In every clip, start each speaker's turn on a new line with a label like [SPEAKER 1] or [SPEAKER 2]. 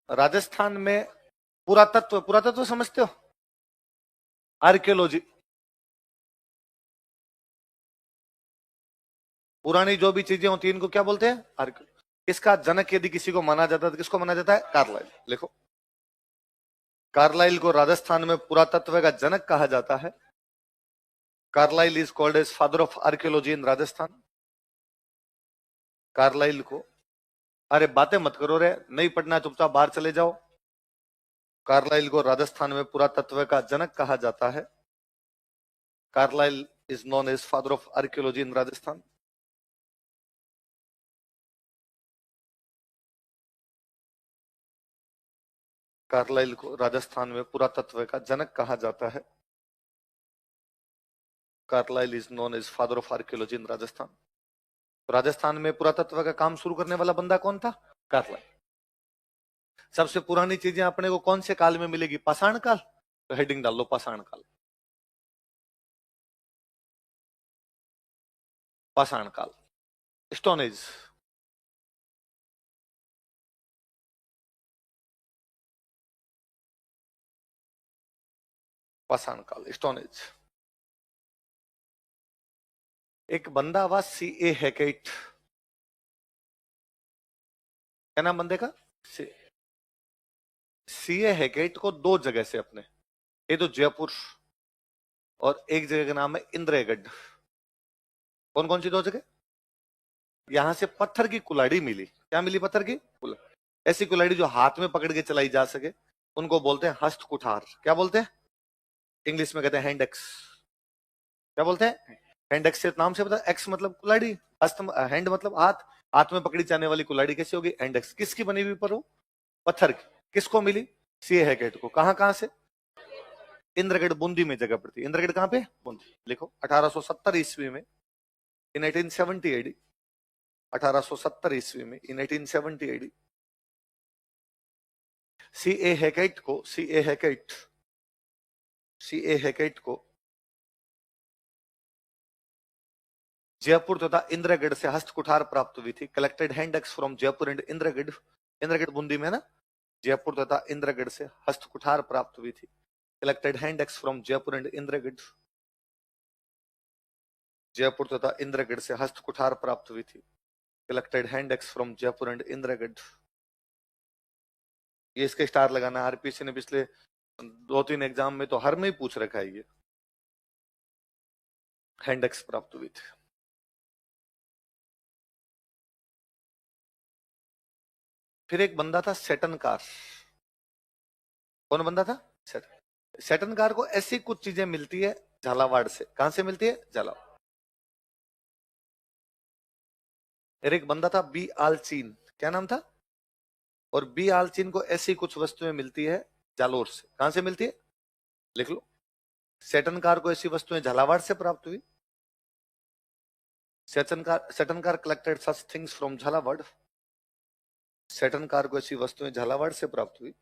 [SPEAKER 1] राजस्थान में पुरातत्व, पुरातत्व समझते हो? आर्कियोलॉजी, पुरानी जो भी चीजें होती है इनको क्या बोलते हैं? आर्कियोलॉजी। इसका जनक यदि किसी को माना जाता है तो किसको माना जाता है? कार्लाइल। लिखो, कार्लाइल को राजस्थान में पुरातत्व का जनक कहा जाता है। Carlyle is called as father of archaeology in Rajasthan. Carlyle को, अरे बातें मत करो रे, नहीं पढ़ना चुपचाप बाहर चले जाओ। कार्लाइल को राजस्थान में पुरातत्व का जनक कहा जाता है। Carlyle is known as father of archaeology in Rajasthan. Carlyle को राजस्थान में पुरातत्व का जनक कहा जाता है। Carlyle is known as father of archaeology in Rajasthan. तो राजस्थान में पुरातत्व का काम शुरू करने वाला बंदा कौन था? कार्लाइल। सबसे पुरानी चीजें अपने को कौन से काल में मिलेगी? पाषाण काल। तो हेडिंग डाल लो, पाषाण काल। पाषाण काल, स्टोन एज। पाषाण काल, स्टोन एज। एक बंदा हुआ C.A. हैकेट। क्या नाम बंदे का? C.A. हैकेट को दो जगह से अपने, ये तो जयपुर और एक जगह का नाम है इंद्रगढ़। कौन कौन सी दो जगह? यहां से पत्थर की कुल्हाड़ी मिली। क्या मिली? पत्थर की कुल्हाड़ी। ऐसी कुल्हाड़ी जो हाथ में पकड़ के चलाई जा सके, उनको बोलते हैं हस्त कुठार। क्या बोलते हैं? इंग्लिश में कहते हैं हैंड एक्स। क्या बोलते हैं? Hand axe. से नाम से पता, एक्स मतलब कुल्हाड़ी, हस्त हैंड मतलब हाथ, हाथ में पकड़ी जाने वाली कुल्हाड़ी कैसी होगी? Hand axe. किसकी बनी हुई पर वो? पत्थर की। किसको मिली? C.A. हैकेट को। कहां कहां से? इंद्रगढ़ बूंदी में जगह पड़ती है। इंद्रगढ़ कहां पे? बूंदी। लिखो 1870 ईस्वी में, इन 1870 एडी, 1870 ईस्वी में, इन 1870 एडी, C.A. हैकेट को, C.A. हैकेट, C.A. हैकेट को जयपुर तथा इंद्रगढ़ से हस्त कुठार प्राप्त हुई थी। Collected hand axe from Jaipur and Indragarh. Indragarh Bundi में ना, जयपुर तथा इंद्रगढ़ से हस्त कुठार प्राप्त हुई थी। Collected hand axe from Jaipur and Indragarh. Jaipur तथा इंद्रगढ़ से हस्त कुठार प्राप्त हुई थी। Collected hand axe from Jaipur and Indragarh. ये इसके स्टार लगाना। आरपीसी ने पिछले 2-3 एग्जाम में तो हर में ही पूछ रखा है ये। हैंड एक्स प्राप्त हुई थी। फिर एक बंदा था सेटनकार। कौन बंदा था? सेटनकार को ऐसी कुछ चीजें मिलती है झालावाड़ से। कहां से मिलती है? झालावाड़। फिर एक बंदा था बी आलचीन। क्या नाम था? और बी आलचीन को ऐसी कुछ वस्तुएं मिलती है जालोर से। कहां से मिलती है? लिख लो। सेटनकार को ऐसी वस्तुएं झालावाड़ से प्राप्त हुई। Seton Karr collected such things from Jhalawar. Seton Karr को ऐसी वस्तुएं झालावाड़ से प्राप्त हुई।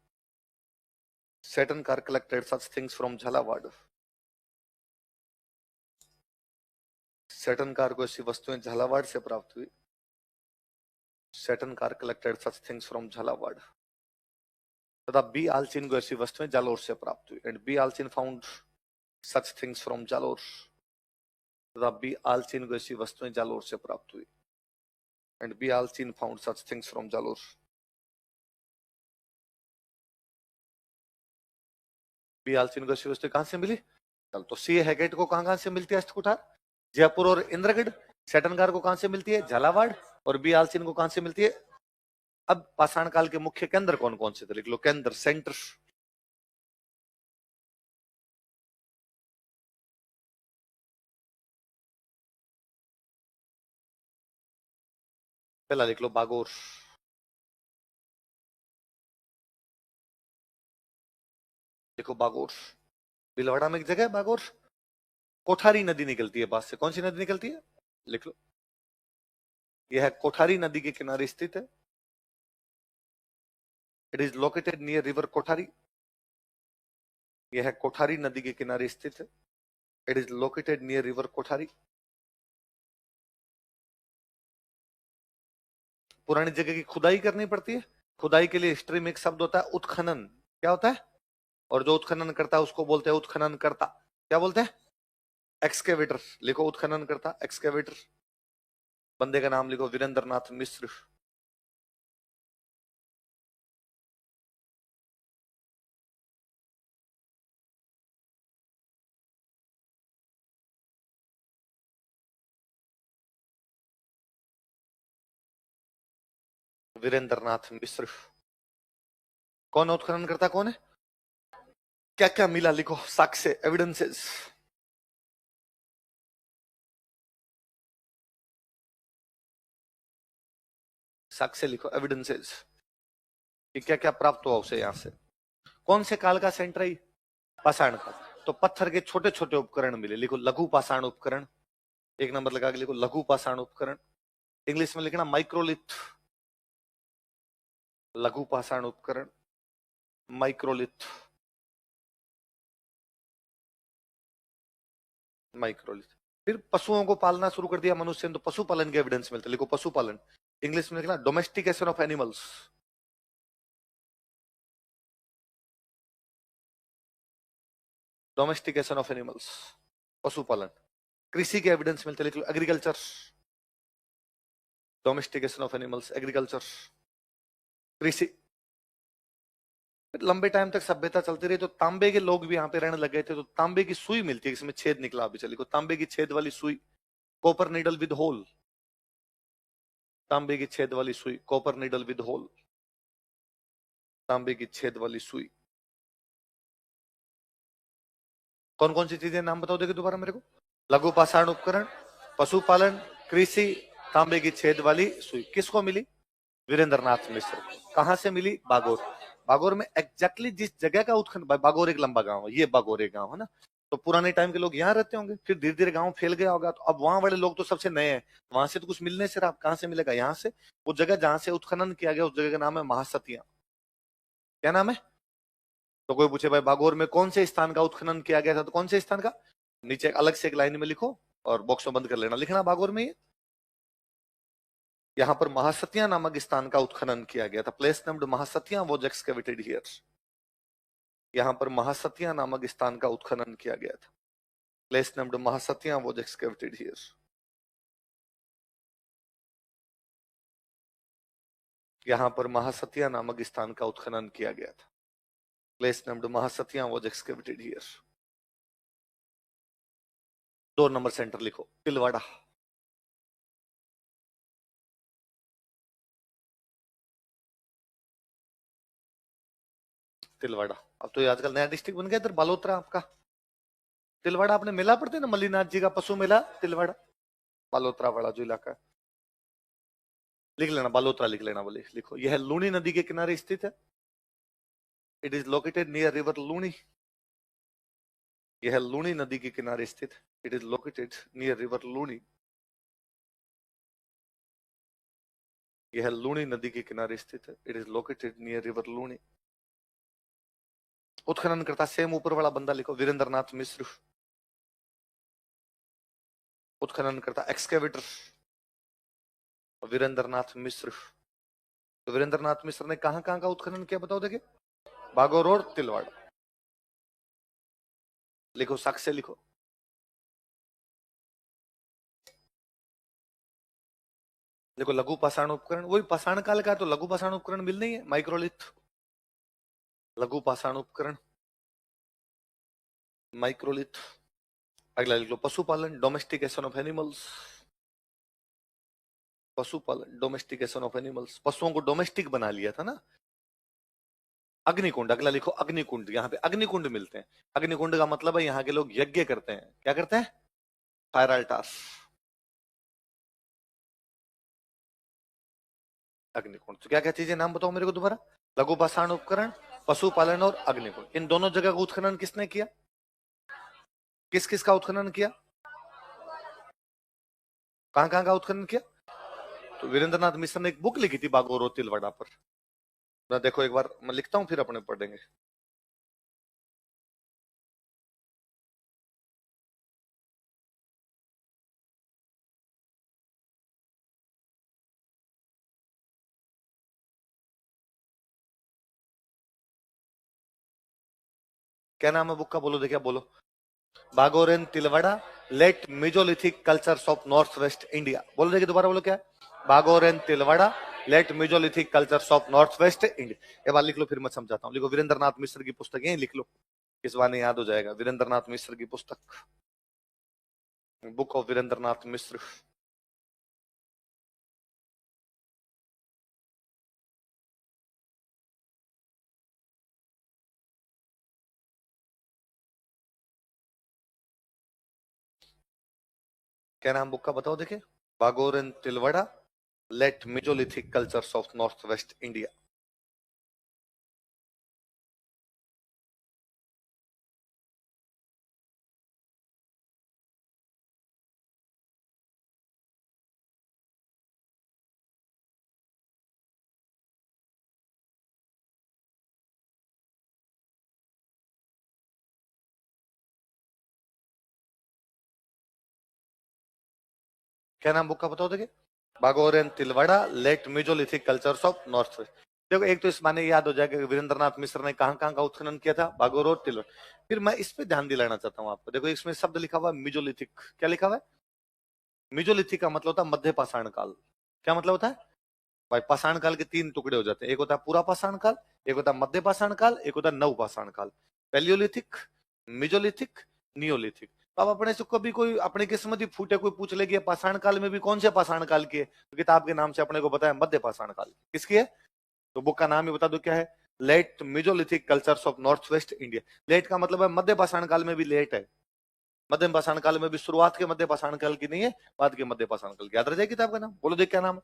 [SPEAKER 1] Seton Karr collected such things from Jhalawar. Seton Karr को ऐसी वस्तुएं झालावाड़ से प्राप्त हुई। Seton Karr collected such things from Jhalawar. तथा बी आलचीन को ऐसी वस्तुएं जालोर से प्राप्त हुई। And B Allchin found such things from Jalore. तथा बी आलचीन को ऐसी वस्तुएं जालोर से प्राप्त हुई। And B Allchin found such things from Jalore. B Allchin को ऐसी वस्तुएं कहां से मिली? चल, तो C.A. हैकेट को कहां कहां से मिलती है हस्तकुठार? जयपुर और इंद्रगढ़। सेटनकार को कहां से मिलती है? झालावाड़। और बी आलचीन को कहां से मिलती है? अब पाषाण काल के मुख्य केंद्र कौन कौन से थे? लिख लो। केंद्र, सेंटर। पहला लिख लो बागोर। देखो बागोर, भीलवाड़ा में एक जगह है बागोर। कोठारी नदी निकलती है पास से। कौन सी नदी निकलती है? लिख लो। यह है कोठारी नदी के किनारे स्थित है। It is located near river Kothari. यह है कोठारी नदी के किनारे स्थित है। It is located near river Kothari. पुरानी जगह की खुदाई करनी पड़ती है। खुदाई के लिए हिस्ट्री में एक शब्द होता है उत्खनन। क्या होता है? और जो उत्खनन करता है उसको बोलते हैं उत्खनन करता। क्या बोलते हैं? एक्सकेवेटर। लिखो उत्खनन करता, एक्सकेवेटर। बंदे का नाम लिखो वीरेंद्र नाथ मिश्र। वीरेंद्र नाथ मिश्र। कौन उत्खनन करता, कौन है? क्या क्या मिला, लिखो साक्ष्य, एविडेंसेस। साक्ष्य लिखो, एविडेंसेस, कि क्या क्या प्राप्त हुआ उसे यहां से। कौन से काल का सेंटर है? पाषाण काल। तो पत्थर के छोटे छोटे उपकरण मिले, लिखो लघु पाषाण उपकरण। एक नंबर लगा के लिखो लघु पाषाण उपकरण। इंग्लिश में लिखना माइक्रोलिथ। लघु पाषाण उपकरण, माइक्रोलिथ। माइक्रोलिथ। फिर पशुओं को पालना शुरू कर दिया मनुष्य ने, तो पशुपालन के एविडेंस मिलते, लिखो पशुपालन। इंग्लिश में लिखना domestication of animals. Domestication of animals, पशुपालन। कृषि के एविडेंस मिलते, लिख लो agriculture. Domestication of animals, agriculture, कृषि। लंबे टाइम तक सभ्यता चलती रही, तो तांबे के लोग भी यहाँ पे रहने लगे थे, तो तांबे की सुई मिलती है, इसमें छेद निकला अभी, चलिए तांबे की छेद वाली सुई, कॉपर नीडल विद होल। तांबे की छेद वाली सुई, कॉपर नीडल विद होल। तांबे की छेद वाली सुई। कौन कौन सी चीजें नाम बताओ देखिए दोबारा मेरे को। लघु पाषाण उपकरण, पशुपालन, कृषि, तांबे की छेद वाली सुई। किसको मिली? वीरेंद्र नाथ मिश्र को। कहां से मिली? बागोर। बागोर में एग्जैक्टली जिस जगह का उत्खनन, बागोर एक लंबा गांव है, ये बागोर एक गांव है ना, तो पुराने टाइम के लोग यहाँ रहते होंगे, फिर धीरे धीरे गांव फैल गया होगा, तो अब वहां वाले लोग तो सबसे नए हैं, वहां से तो कुछ मिलने से रहा, कहां से मिलेगा? यहाँ से। वो जगह जहां से उत्खनन किया गया, उस जगह का नाम है महासतिया। क्या नाम है? तो कोई पूछे भाई बागोर में कौन से स्थान का उत्खनन किया गया था, तो कौन से स्थान का? नीचे अलग से एक लाइन में लिखो और बॉक्स में बंद कर लेना, लिखना बागोर में ये यहाँ पर महासतिया नामक स्थान का उत्खनन किया गया था। Place named Mahasatiya was excavated here. यहाँ पर महासतिया नामक स्थान का उत्खनन किया गया था। Place named Mahasatiya was excavated here. यहाँ पर महासतिया नामक स्थान का उत्खनन किया गया था। Place named Mahasatiya was excavated here. 2 number centre लिखो तिलवाड़ा। तिलवाड़ा। अब तो ये आजकल नया डिस्ट्रिक्ट बन गया इधर, बालोतरा आपका। तिलवाड़ा आपने मेला पढ़ते ना, मल्लीनाथ जी का पशु मेला, तिलवाड़ा। बालोतरा वाला जो इलाका है, लिख लेना बालोतरा, लिख लेना, बोले लिखो। यह लूनी नदी के किनारे स्थित है। It is located near river Luni. यह लूनी नदी के किनारे स्थित है। It is located near river Luni. यह लूनी नदी के किनारे स्थित है। It is located near river Luni. उत्खनन करता सेम ऊपर वाला बंदा लिखो वीरेंद्र नाथ मिश्र। उत्खनन करता एक्सकेवेटर वीरेंद्र नाथ मिश्र। तो वीरेंद्र नाथ मिश्र ने कहां का उत्खनन किया बताओ देखिए। बागोर और तिलवाड़ा। लिखो साक्ष्य लिखो। देखो लघु पाषाण उपकरण, वही पाषाण काल का, तो लघु पाषाण उपकरण मिल नहीं है, माइक्रोलिथ। लघु पाषाण उपकरण, माइक्रोलिथ। अगला लिख लो पशुपालन, डोमेस्टिकेशन ऑफ एनिमल्स। पशुपालन, डोमेस्टिकेशन ऑफ एनिमल्स, पशुओं को डोमेस्टिक बना लिया था ना। अग्निकुंड, अगला लिखो अग्निकुंड। यहाँ पे अग्निकुंड मिलते हैं। अग्निकुंड का मतलब है यहाँ के लोग यज्ञ करते हैं। क्या करते हैं? फायर अल्टार्स। अग्निकुंड। तो क्या क्या चीजें नाम बताओ मेरे को दोबारा। लघु पाषाण उपकरण, पशुपालन और अग्निकुंड। इन दोनों जगह का उत्खनन किसने किया? किस किस का उत्खनन किया? कहाँ का उत्खनन किया? तो वीरेंद्र नाथ मिश्र ने एक बुक लिखी थी बागोर तिलवाड़ा पर। मैं देखो एक बार मैं लिखता हूँ, फिर अपने पढ़ेंगे। क्या नाम है बुक का, बोलो देखिए, बोलो। Bagor and Tilwara late mesolithic cultures of north west India. बोलो देखिए दोबारा, बोलो क्या है। Bagor and Tilwara late mesolithic cultures of north west India. ये बात लिख लो, फिर मैं समझाता हूँ। लिखो, वीरेंद्र नाथ मिश्र की पुस्तक है, लिख लो, इस बार नहीं याद हो जाएगा। वीरेंद्र नाथ मिश्र की पुस्तक, बुक ऑफ वीरेंद्र नाथ मिश्र। क्या नाम बुक का बताओ देखिए। Bagor and Tilwara late mesolithic cultures of north west India. क्या नाम बुक का बताओ देखिए। Bagor and Tilwara late mesolithic cultures of north west. देखो, एक तो इस माने याद हो जाएगा कि वीरेंद्रनाथ मिश्र ने कहां कहां का उत्खनन किया था, बागोर और तिलवाड़ा। फिर मैं इस पे ध्यान दिलाना चाहता हूं आपको। देखो, इसमें शब्द लिखा हुआ है मिजोलिथिक। क्या लिखा हुआ है? मिजोलिथिक का मतलब होता है मध्य पाषाण काल। क्या मतलब होता है भाई? पाषाण काल के तीन टुकड़े हो जाते हैं, एक होता है पूरा पाषाण काल, एक होता है मध्य पाषाण काल, एक होता है नव पाषाण काल। Palaeolithic, mesolithic, Neolithic. तो अब अपने से कभी कोई अपनी किस्मत ही फूटे, कोई पूछ ले कि पाषाण काल में भी कौन से पाषाण काल की है, तो किताब के नाम से अपने को पता है मध्य पाषाण काल किसकी है। तो बुक का नाम ही बता दो क्या है। Late mesolithic cultures of north west India. Late का मतलब है मध्य पाषाण काल में भी लेट है, मध्य पाषाण काल में भी शुरुआत के मध्य पाषाण काल की नहीं है, बाद के मध्य पाषाण काल की। याद रह जाए किताब का नाम, बोलो देख क्या नाम है।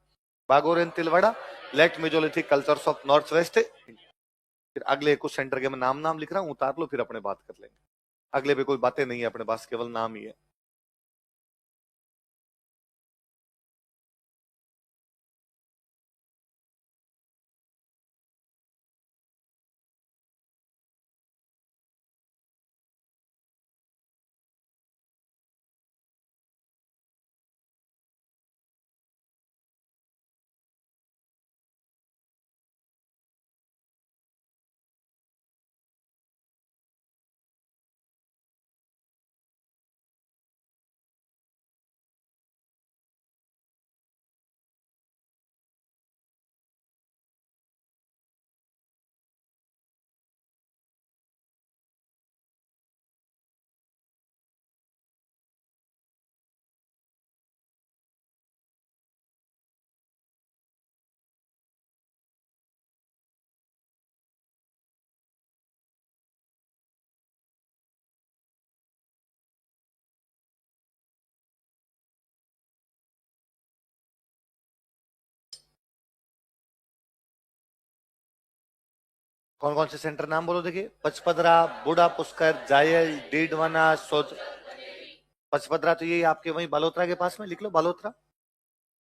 [SPEAKER 1] Bagor and Tilwara late mesolithic cultures of north west. फिर अगले कुछ सेंटर के मैं नाम नाम लिख रहा हूं, उतार लो, फिर अपने बात कर लेंगे। अगले पे कोई बातें नहीं है अपने पास, केवल नाम ही है। कौन कौन से सेंटर नाम बोलो देखिए। पचपदरा, बूढ़ा पुष्कर, जायल, डीडवाना, सोच। पचपदरा तो ये आपके वहीं बालोतरा के पास में, लिख लो बालोतरा।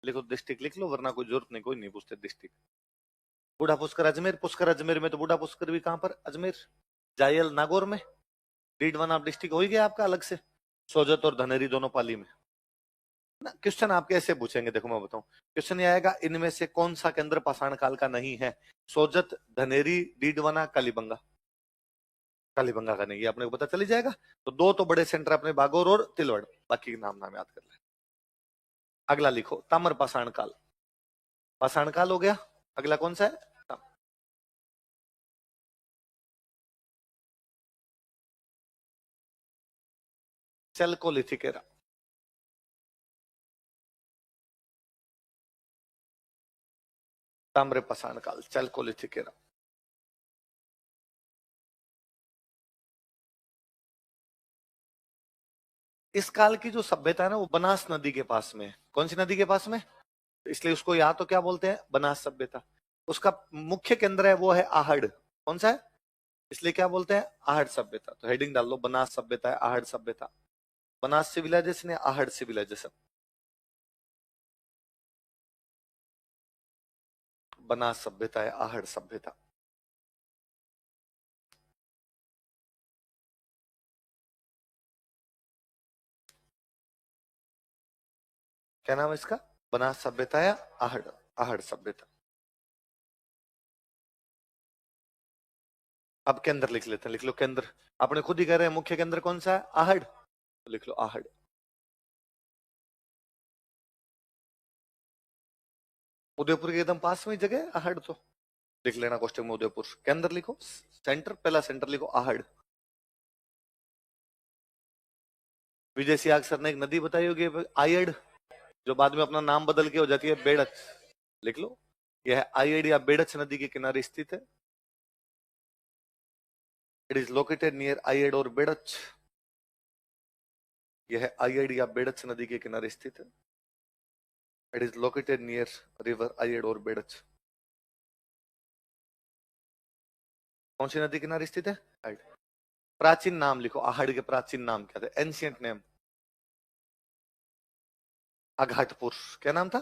[SPEAKER 1] लिखो डिस्ट्रिक्ट लिख लो, वरना कोई जरूरत नहीं, कोई नहीं पूछते डिस्ट्रिक्ट। बूढ़ा पुष्कर अजमेर, पुष्कर अजमेर में, तो बूढ़ा पुष्कर भी कहां पर, अजमेर। जायल नागौर में। डीडवाना आप डिस्ट्रिक्ट हो ही गया आपका अलग से। सोजत और धनेरी दोनों पाली में ना। क्वेश्चन आपके ऐसे पूछेंगे, देखो मैं बताऊं। क्वेश्चन ये आएगा, इनमें से कौन सा केंद्र पाषाण काल का नहीं है। सोजत, धनेरी, डीडवाना, कालीबंगा। कालीबंगा का नहीं, ये अपने को पता चली जाएगा। तो दो तो बड़े सेंटर अपने बागोर और तिलवड़, बाकी के नाम नाम याद कर ले। अगला लिखो, ताम्र पाषाण काल। पाषाण काल हो गया। अगला कौन सा है? Chalcolithic era. ताम्र पाषाण काल, चैल्कोलिथिक एरा। इस काल की जो सभ्यता है ना, वो बनास नदी के पास में है। कौन सी नदी के पास में? इसलिए उसको या तो क्या बोलते हैं, बनास सभ्यता। उसका मुख्य केंद्र है वो है आहड़। कौन सा है? इसलिए क्या बोलते हैं, आहड़ सभ्यता। तो हेडिंग डाल लो, बनास सभ्यता है, आहड़ सभ्यता। बनास सिविलाइजेशन या आहड़ सिविलाइजेशन। बनास सभ्यता है, आहड़ सभ्यता। क्या नाम है इसका? बनास सभ्यता या आहड़, आहड़ सभ्यता। अब केंद्र लिख लेते हैं, लिख लो केंद्र। आपने खुद ही कह रहे हैं मुख्य केंद्र कौन सा है, आहड़, तो लिख लो आहड़। उदयपुर के एकदम पास में ही जगह है आहड़, तो लिख लेना कोष्टक में उदयपुर। केंद्र लिखो, सेंटर, पहला सेंटर लिखो आहड़। विजय सियाग सर ने एक नदी बताई होगी आयड, जो बाद में अपना नाम बदल के हो जाती है बेड़च, लिख लो। यह आयड या बेड़च नदी के किनारे स्थित है। It is located near Ayad और बेड़च। यह आयड या बेड़च नदी के किनारे स्थित है। It is located near river Ayad और बेड़च। कौन सी नदी किनारे स्थित है, आयड। प्राचीन नाम लिखो, आहड़ के प्राचीन नाम क्या थे, एंशियंट नेम। आघाटपुर, क्या नाम था।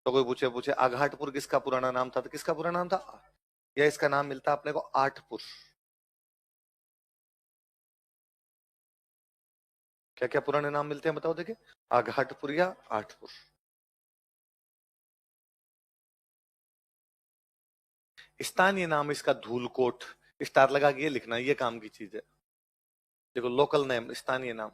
[SPEAKER 1] तो कोई पूछे पूछे आघाटपुर किसका पुराना नाम था, तो किसका पुराना नाम था, या इसका नाम मिलता है अपने को आठपुर। क्या क्या पुराने नाम मिलते हैं बताओ, देखिए। आघाटपुर या आठपुर। स्थानीय नाम इसका धूलकोट, स्टार लगा के ये लिखना, ये काम की चीज है। देखो लोकल नेम, स्थानीय नाम।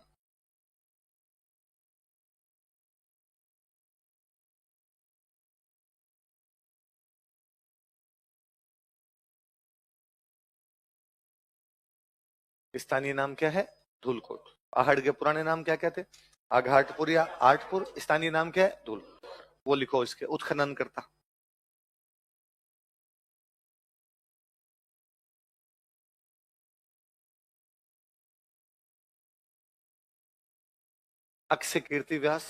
[SPEAKER 1] स्थानीय नाम क्या है, धूलकोट। आहड़ के पुराने नाम क्या क्या थे, आघाटपुर या आठपुर। स्थानीय नाम क्या है, धूल। वो लिखो इसके, उत्खनन करता। अक्षय कीर्ति व्यास,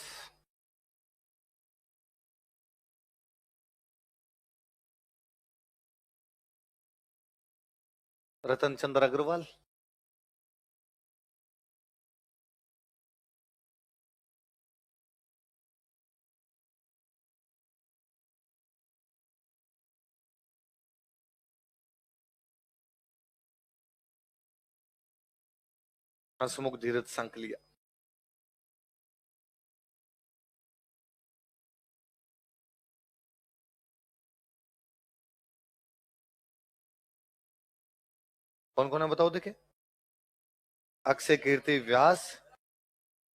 [SPEAKER 1] रतन चंद्र अग्रवाल, हंसमुख धीरज सांकलिया। कौन कौन है बताओ देखे, अक्षय कीर्ति व्यास,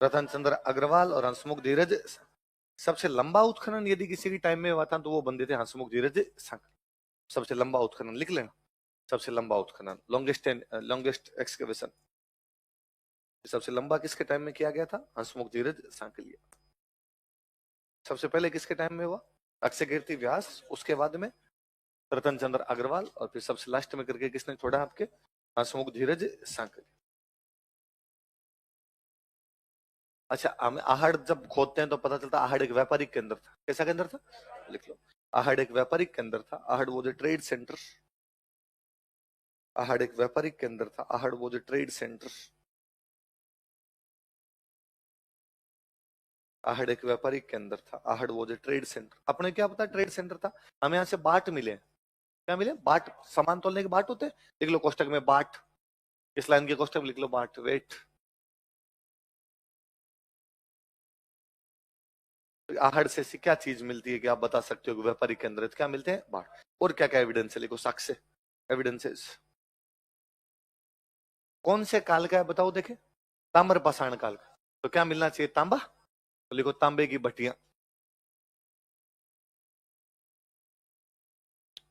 [SPEAKER 1] रतन चंद्र अग्रवाल और हंसमुख धीरज। सबसे लंबा उत्खनन यदि किसी के टाइम में हुआ था तो वो बंदे थे हंसमुख धीरज सांकलिया। सबसे लंबा उत्खनन लिख लेना, सबसे लंबा उत्खनन, लॉन्गेस्ट एक्सकेवेशन। सबसे लंबा किसके टाइम में किया गया था, हंसमुख धीरज सांकलिया। सबसे पहले किसके टाइम में हुआ, अक्षय कीर्ति व्यास, उसके बाद में रतन चंद्र अग्रवाल, और फिर सबसे लास्ट में करके किसने छोड़ा आपके, हंसमुख धीरज सांकलिया। अच्छा, हम आहड़ जब खोदते हैं तो पता चलता आहड़ एक व्यापारिक केंद्र था। कैसा केंद्र था, लिख लो। आहड़ एक व्यापारिक केंद्र था, आहड़ वो जो ट्रेड सेंटर। आहड़ एक व्यापारिक केंद्र था, आहड़ वो जो ट्रेड सेंटर। आहड़ एक व्यापारिक केंद्र था, आहड़ वो जो ट्रेड सेंटर। अपने क्या पता ट्रेड सेंटर था, हमें यहाँ से बाट मिले। क्या मिले, बाट, सामान तोलने के बाट होते हैं। लिख लो कोष्टक में बाट, इस लाइन के कोष्टक में लिख लो बाट, वेट। आहड़ से ऐसी क्या चीज मिलती है कि आप बता सकते हो कि व्यापारिक केंद्र है, तो क्या मिलते हैं, बाट। और क्या क्या एविडेंस है, लिखो साक्ष्य, एविडेंसेस। कौन से काल का है बताओ देखे, ताम्र पाषाण काल का। तो क्या मिलना चाहिए, तांबा, तो लिखो तांबे की भट्टियां।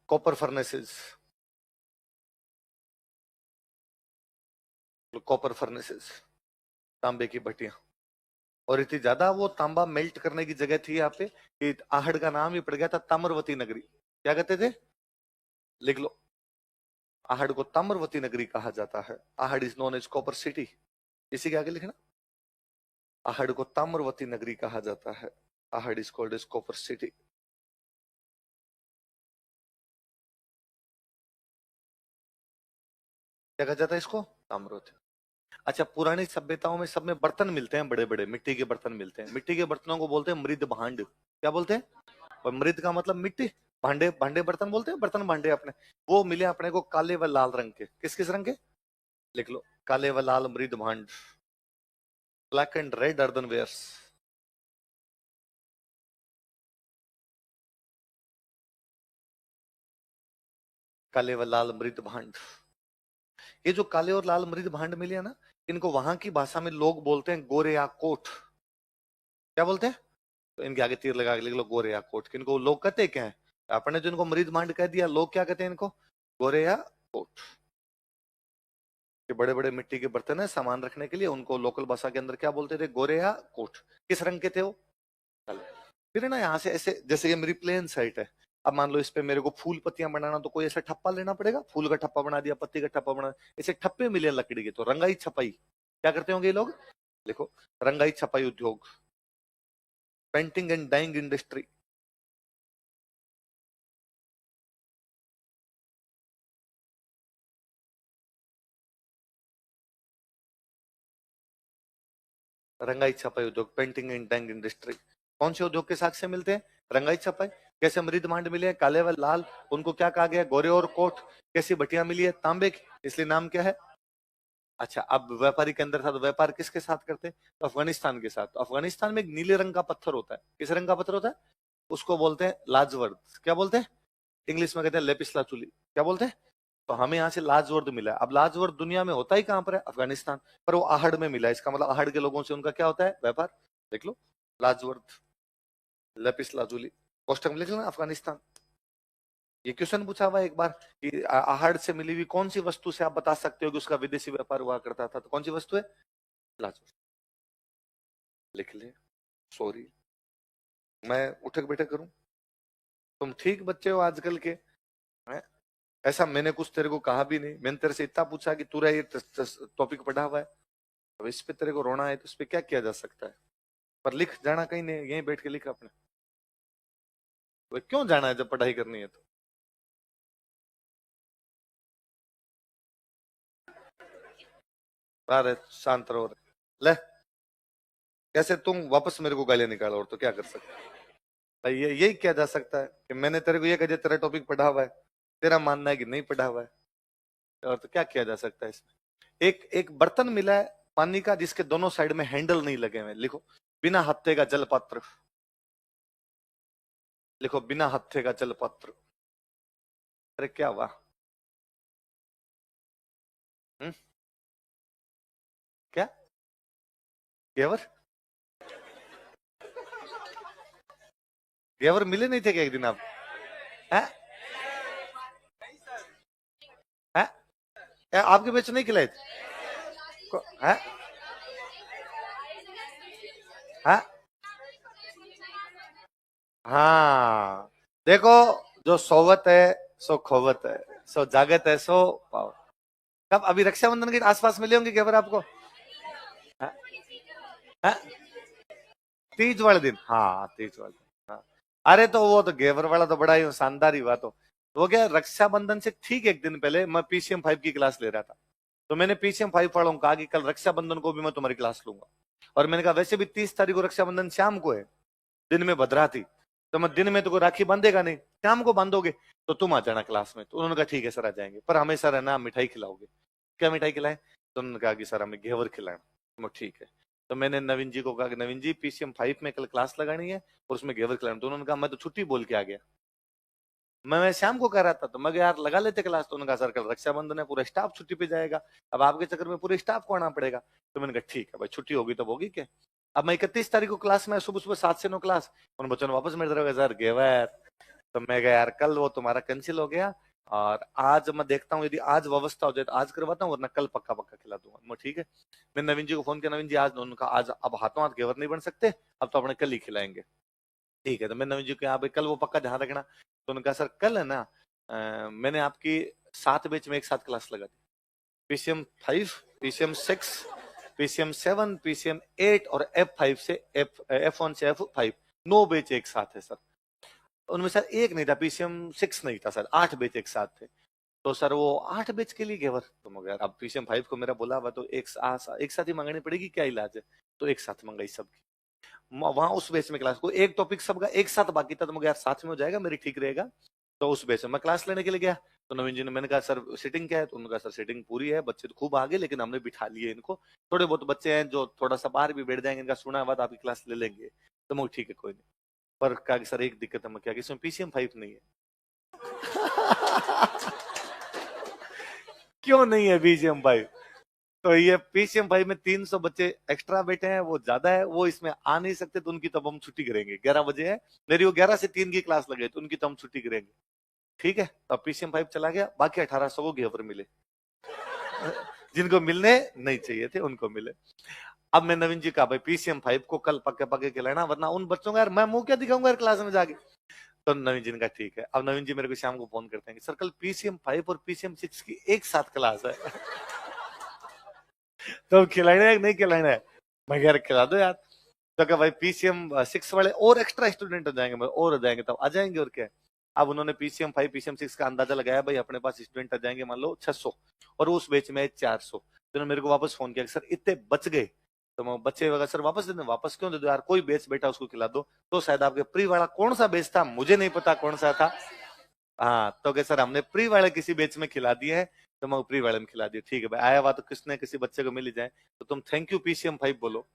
[SPEAKER 1] कॉपर फर्नेसेस, कॉपर फर्नेसेस, तांबे की भट्टियां। और इतनी ज्यादा वो तांबा मेल्ट करने की जगह थी यहाँ पे कि आहड़ का नाम ही पड़ गया था ताम्रवती नगरी। क्या कहते थे, लिख लो। आहड़ को ताम्रवती नगरी कहा जाता है। Ahar is known as copper city. इसी के आगे लिखना, आहड़ को ताम्रवती नगरी कहा जाता है। Ahar is called as copper city. क्या कहा जाता है इसको, ताम्रवती। अच्छा, पुरानी सभ्यताओं में सब में बर्तन मिलते हैं, बड़े बड़े मिट्टी के बर्तन मिलते हैं। मिट्टी के बर्तनों को बोलते हैं मृद भांड। क्या बोलते हैं, और मृद का मतलब मिट्टी, भांडे, भांडे बर्तन बोलते हैं, बर्तन भांडे अपने। वो मिले अपने को काले व लाल रंग के, किस किस रंग के, लिख लो, काले व लाल मृद भांड। Black and red earthenwares. काले व लाल मृद भांड। ये जो काले और लाल मृद भांड मिले हैं ना, इनको वहां की भाषा में लोग बोलते हैं गोरे या कोट। क्या बोलते हैं? तो इनके आगे तीर लगा के लिख लो गोरे या कोट। इनको लोग कहते क्या है? आपने जो इनको मृद भांड कह दिया, लोग क्या कहते हैं इनको? गोरे या कोट। ये बड़े बड़े मिट्टी के बर्तन है सामान रखने के लिए, उनको लोकल भाषा के अंदर क्या बोलते थे? गोरे या कोट। किस रंग के थे वो? काले। फिर है ना यहाँ से ऐसे, जैसे ये मेरी प्लेन साइट है, अब मान लो इस पे मेरे को फूल पत्तियां बनाना, तो कोई ऐसा ठप्पा लेना पड़ेगा, फूल का ठप्पा बना दिया, पत्ती का ठप्पा बना, ऐसे ठप्पे मिले लकड़ी के, तो रंगाई छपाई क्या करते होंगे ये लोग? देखो, रंगाई छपाई उद्योग, पेंटिंग एंड डाइंग इंडस्ट्री। रंगाई छपाई उद्योग, पेंटिंग एंड डाइंग इंडस्ट्री। कौन से उद्योग के साथ से मिलते हैं? रंगाई छपाई। कैसे मृद भांड मिले हैं काले व लाल, उनको क्या कहा गया? गोरे और कोट। कैसी भटिया मिली है? तांबे की, इसलिए नाम क्या है? अच्छा, अब व्यापारी के अंदर था, तो व्यापार किसके साथ करते? तो अफगानिस्तान के साथ। तो अफगानिस्तान में एक नीले रंग का पत्थर होता है, किस रंग का पत्थर होता है? उसको बोलते हैं लाजवर्द। क्या बोलते हैं? इंग्लिश में कहते हैं लेपिस लाचुली। क्या बोलते हैं? तो हमें यहाँ से लाजवर्द मिला है। अब लाजवर्द दुनिया में होता ही कहां पर है? अफगानिस्तान। पर वो आहड़ में मिला है, इसका मतलब आहड़ के लोगों से उनका क्या होता है? व्यापार। देख लो, लाजवर्द, लेपिस लाजुली, कोष्टक में लिख लेना अफगानिस्तान। ये क्वेश्चन पूछा हुआ है एक बार कि आहड़ से मिली हुई कौन सी वस्तु से आप बता सकते हो कि उसका विदेशी व्यापार हुआ करता था? तो कौन सी वस्तु है? लाजवर्द। लिख ले। सॉरी, मैं उठक बैठक करूं? तुम ठीक बच्चे हो आजकल के, हैं? ऐसा मैंने कुछ तेरे को कहा भी नहीं। मैंने तेरे से इतना पूछा कि तू ये टॉपिक पढ़ा हुआ है, अब इस पे तेरे को रोना है, तो इस पे क्या किया जा सकता है? पर लिख जाना कहीं नहीं, यहीं बैठ के लिख अपने। तो क्यों जाना है जब पढ़ाई करनी है तो? अरे शांत रहो रे। ले, कैसे तुम वापस मेरे को गालियां निकालो, और तो क्या कर सकते हैं? भाई ये यही किया जा सकता है कि मैंने तेरे को ये कह दिया तेरा टॉपिक पढ़ा हुआ है, तेरा मानना है कि नहीं पढ़ा हुआ है, और तो क्या किया जा सकता है इसमें? एक एक बर्तन मिला है पानी का, जिसके दोनों साइड में हैंडल नहीं लगे हुए। लिखो, बिना हत्थे का जलपात्र। लिखो, बिना हत्थे का जलपात्र। अरे क्या हुआ? हम्म? क्या? गेवर? गेवर मिले नहीं थे क्या एक दिन आप? हैं? हैं? आपके बच्चे नहीं खिलाए थे? हैं? हैं? हाँ, देखो, जो सोवत है सो खोवत है, सो जागत है सो पाओ। कब? अभी रक्षाबंधन के आसपास मिले होंगे गेवर आपको। हैं? हैं? तीज वाले दिन, हाँ तीज वाले दिन, हाँ। अरे तो वो तो घेवर वाला तो बड़ा ही शानदार ही हुआ। तो वो क्या, रक्षाबंधन से ठीक एक दिन पहले मैं PCM 5 की क्लास ले रहा था। तो मैंने PCM 5 वालों को कहा कि कल रक्षाबंधन को भी मैं तुम्हारी क्लास लूंगा। और मैंने कहा वैसे भी 30 तारीख को रक्षाबंधन शाम को है, दिन में भद्रा थी, तो मैं दिन में तो कोई राखी बांधेगा नहीं, शाम को बांधोगे, तो तुम आ जाना क्लास में। तो उन्होंने कहा ठीक है सर आ जाएंगे, पर हमें सर है ना मिठाई खिलाओगे। क्या मिठाई खिलाए? तो उन्होंने कहा कि सर हमें घेवर खिलाएं। मैं ठीक है। तो मैंने नवीन जी को कहा कि नवीन जी PCM 5 में कल क्लास लगानी है और उसमें घेवर खिलाना। तो उन्होंने कहा मैं तो छुट्टी बोल के आ गया, मैं शाम को कह रहा था। तो मैं कहा, यार लगा लेते क्लास। तो उन्होंने कहा सर कल रक्षाबंधन है, पूरा स्टाफ छुट्टी पे जाएगा, अब आपके चक्कर में पूरे स्टाफ को आना पड़ेगा। तो मैंने कहा ठीक है भाई, छुट्टी होगी तब होगी क्या। अब मैं 31 तारीख को क्लास में, सुबह सुबह 7 से 9 क्लास। उन बच्चों ने वापस मेरे तरफ सर घेवर। तो मैं गया, यार कल वो तुम्हारा कैंसिल हो गया, और आज मैं देखता हूँ यदि आज व्यवस्था हो जाए तो आज करवाता हूँ, वरना कल पक्का पक्का खिला दूंगा। मैं ठीक है। मैंने नवीन जी को फोन किया, नवीन जी आज, उनका आज अब हाथों हाथ घेवर नहीं बन सकते, अब तो अपने कल ही खिलाएंगे। ठीक है। तो मैंने नवीन जी को यहाँ पे कल वो पक्का ध्यान रखना। तो उन्होंने कहा सर कल है ना, मैंने आपकी 7 बैच में एक साथ क्लास लगा दी, PCM 5, PCM 6, PCM 7, PCM 8 और F5 से F1 से F5, 9 बैच एक साथ है सर। उनमें सर एक नहीं था, PCM 6 नहीं था सर, 8 बैच एक साथ थे। तो सर वो 8 बैच के लिए घेवर, तो मगर अब PCM 5 को मेरा बोला हुआ, तो एक साथ ही मंगानी पड़ेगी, क्या इलाज है? तो एक साथ मंगाई सबकी। वहां उस बेस में क्लास को एक टॉपिक सबका एक साथ बाकी था, तो मैं यार साथ में हो जाएगा मेरी, ठीक रहेगा। तो उस बेस में मैं क्लास लेने के लिए गया। तो नवीन जी ने, मैंने कहा सर सीटिंग क्या है? तो उन्होंने कहा सर सीटिंग पूरी है, बच्चे तो खूब आगे, लेकिन हमने बिठा लिए इनको, थोड़े बहुत बच्चे हैं जो थोड़ा सा बाहर भी बैठ जाएंगे, इनका सुना बाद आपकी क्लास ले लेंगे। तो मैं ठीक है कोई नहीं। पर कहा कि सर एक दिक्कत है। मैं क्या कि इसमें PCM 5 नहीं है। क्यों नहीं है पीसीएम 5? तो ये पीसीएम 5 में 300 बच्चे एक्स्ट्रा बैठे हैं, वो ज्यादा है, वो इसमें आ नहीं सकते, तो उनकी तब हम छुट्टी करेंगे। 11 बजे है मेरी, वो 11 से 3 की क्लास लगे, तो उनकी तो हम छुट्टी करेंगे। ठीक है, तो पीसीएम 5 चला गया, बाकी 1800 को गिवर मिले। जिनको मिलने नहीं चाहिए थे उनको मिले। अब मैं नवीन जी का भाई पीसीएम 5 को कल पक्के पक्के खिलाना, वरना उन बच्चों का यार मैं मुंह क्या दिखाऊंगा यार क्लास में जाके। तो नवीन जी ने कहा ठीक है। अब नवीन जी मेरे को शाम को फोन करते हैं कि सर कल पीसीएम 5 और पीसीएम 6 की एक साथ क्लास है। तो खिलाना है कि नहीं खिलाना है? मैं यार खिला दो यार। तो क्या भाई पीसीएम 6 वाले और एक्स्ट्रा स्टूडेंट हो जाएंगे, और हो जाएंगे, तब आ जाएंगे और क्या। अब उन्होंने पीसीएम 5 पीसीएम 6 का अंदाजा लगाया, भाई अपने पास स्टूडेंट आ जाएंगे मान लो 600, और उस बैच में 400। तो उन्होंने मेरे को वापस फोन किया कि सर इतने बच गए। तो मैं बच्चे वगैरह सर वापस दे दो। वापस क्यों दे दो यार, कोई बैच बेटा उसको खिला दो। तो शायद आपके प्री वाला कौन सा बैच था मुझे नहीं पता कौन सा था। हाँ, तो क्या सर हमने प्री वाले किसी बैच में खिला दिए हैं, तो मैं प्री वाले में खिला दिया। ठीक है भाई, आया हुआ तो किसने किसी बच्चे को मिल ही जाए, तो तुम थैंक यू पीसीएम 5 बोलो।